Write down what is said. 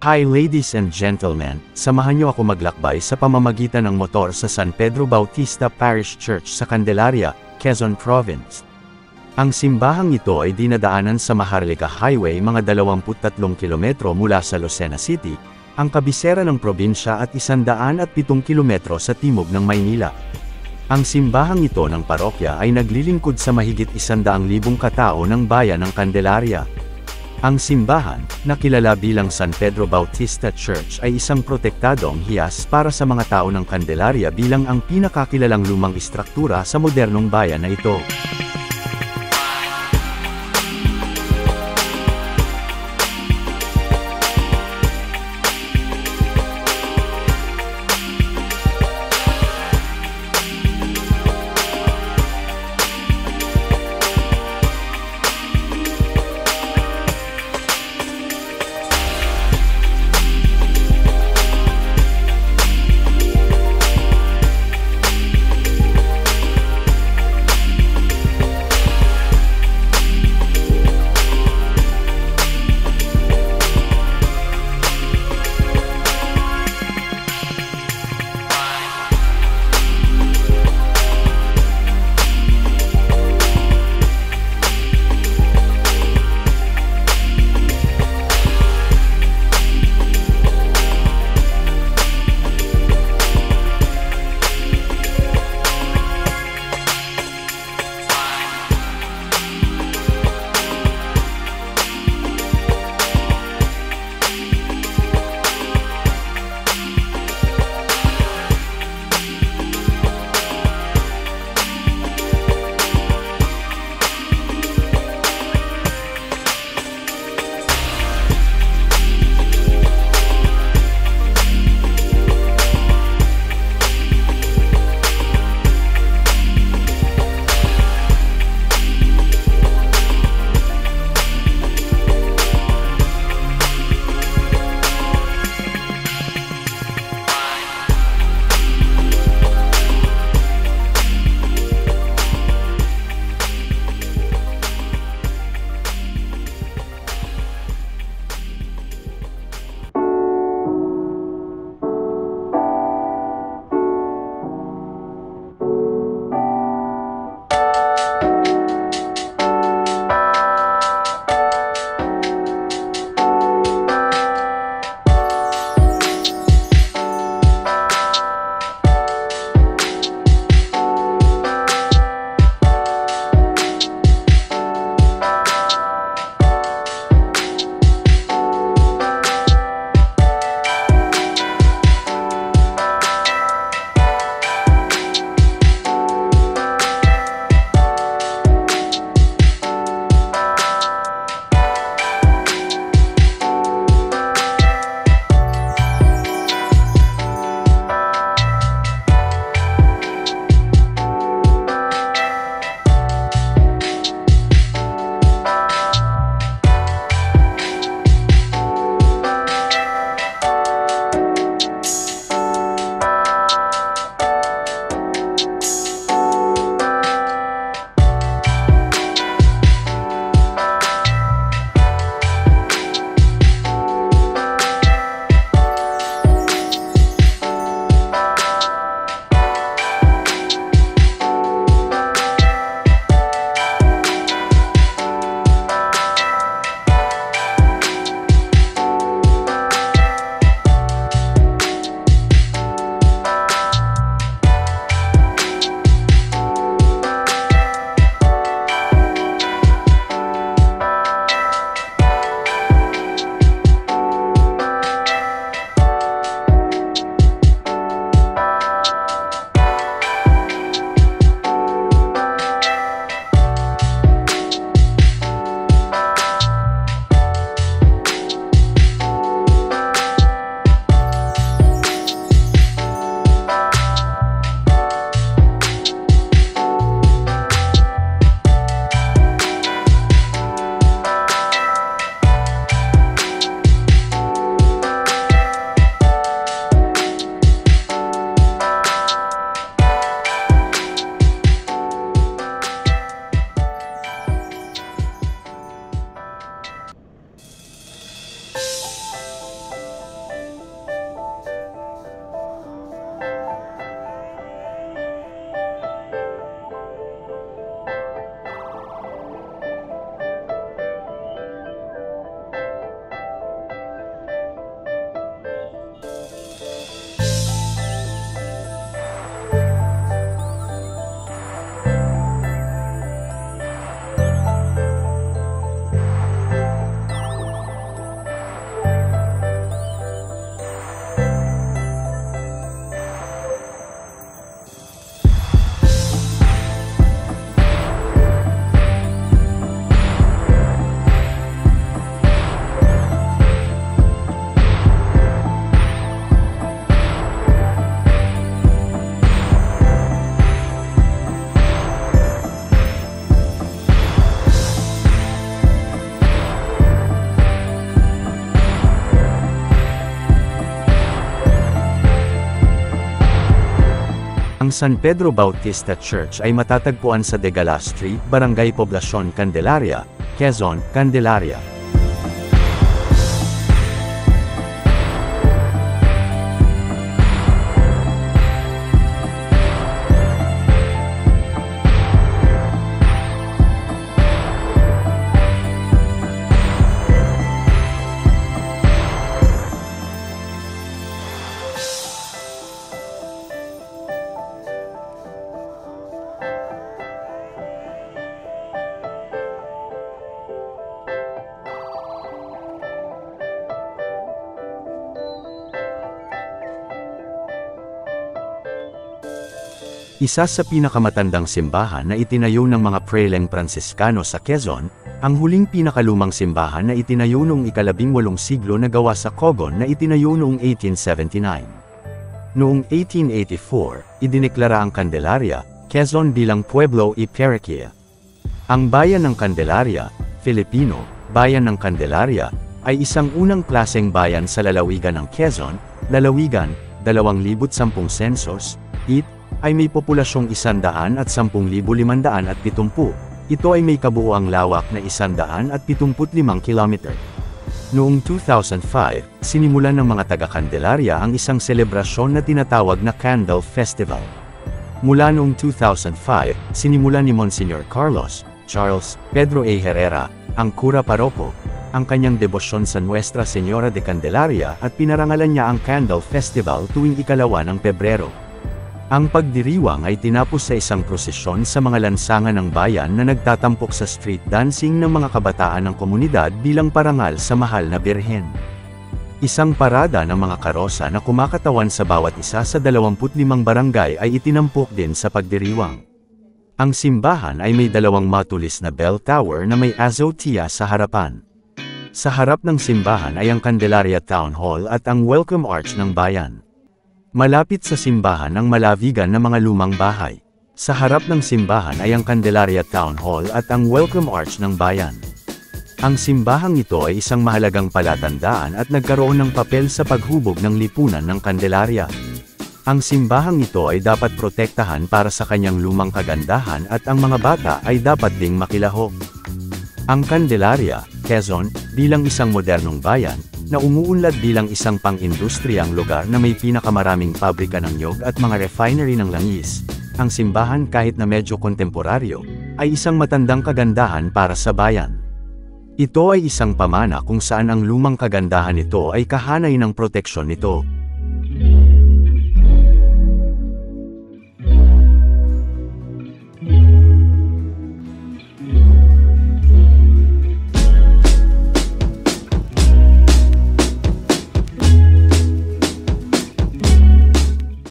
Hi ladies and gentlemen, samahan niyo ako maglakbay sa pamamagitan ng motor sa San Pedro Bautista Parish Church sa Candelaria, Quezon Province. Ang simbahang ito ay dinadaanan sa Maharlika Highway mga 23 kilometro mula sa Lucena City, ang kabisera ng probinsya at 107 kilometro sa timog ng Maynila. Ang simbahang ito ng parokya ay naglilingkod sa mahigit 100,000 katao ng bayan ng Candelaria. Ang simbahan, na kilala bilang San Pedro Bautista Church ay isang protektadong hiyas para sa mga tao ng Candelaria bilang ang pinakakilalang lumang istruktura sa modernong bayan na ito. San Pedro Bautista Church ay matatagpuan sa Degala Street, Barangay Poblacion, Candelaria, Quezon, Candelaria. Isa sa pinakamatandang simbahan na itinayo ng mga preleng Pransiskano sa Quezon, ang huling pinakalumang simbahan na itinayo noong ika-18 siglo na gawa sa Cogon na itinayo noong 1879. Noong 1884, idineklara ang Candelaria, Quezon bilang Pueblo y Parroquia. Ang bayan ng Candelaria, Filipino, Bayan ng Candelaria, ay isang unang klaseng bayan sa lalawigan ng Quezon, lalawigan, 2010 census, ay may populasyong 110,570. Ito ay may kabuuang lawak na 175 kilometer. Noong 2005, sinimulan ng mga taga-Candelaria ang isang selebrasyon na tinatawag na Candle Festival. Mula noong 2005, sinimulan ni Monsignor Charles Pedro A. Herrera, ang kura paroko, ang kanyang debosyon sa Nuestra Señora de Candelaria at pinarangalan niya ang Candle Festival tuwing ika-2 ng Pebrero. Ang pagdiriwang ay tinapos sa isang prosesyon sa mga lansangan ng bayan na nagtatampok sa street dancing ng mga kabataan ng komunidad bilang parangal sa mahal na birhen. Isang parada ng mga karosa na kumakatawan sa bawat isa sa 25 barangay ay itinampok din sa pagdiriwang. Ang simbahan ay may 2 matulis na bell tower na may azotea sa harapan. Sa harap ng simbahan ay ang Candelaria Town Hall at ang Welcome Arch ng bayan. Malapit sa simbahan ang malavigan na mga lumang bahay. Sa harap ng simbahan ay ang Candelaria Town Hall at ang Welcome Arch ng bayan. Ang simbahang ito ay isang mahalagang palatandaan at nagkaroon ng papel sa paghubog ng lipunan ng Candelaria. Ang simbahang ito ay dapat protektahan para sa kanyang lumang kagandahan at ang mga bata ay dapat ding makilahok. Ang Candelaria, Quezon, bilang isang modernong bayan, na umuunlad bilang isang pang-industriyang lugar na may pinakamaraming pabrika ng nyog at mga refinery ng langis, ang simbahan kahit na medyo kontemporaryo, ay isang matandang kagandahan para sa bayan. Ito ay isang pamana kung saan ang lumang kagandahan nito ay kahanay ng proteksyon nito.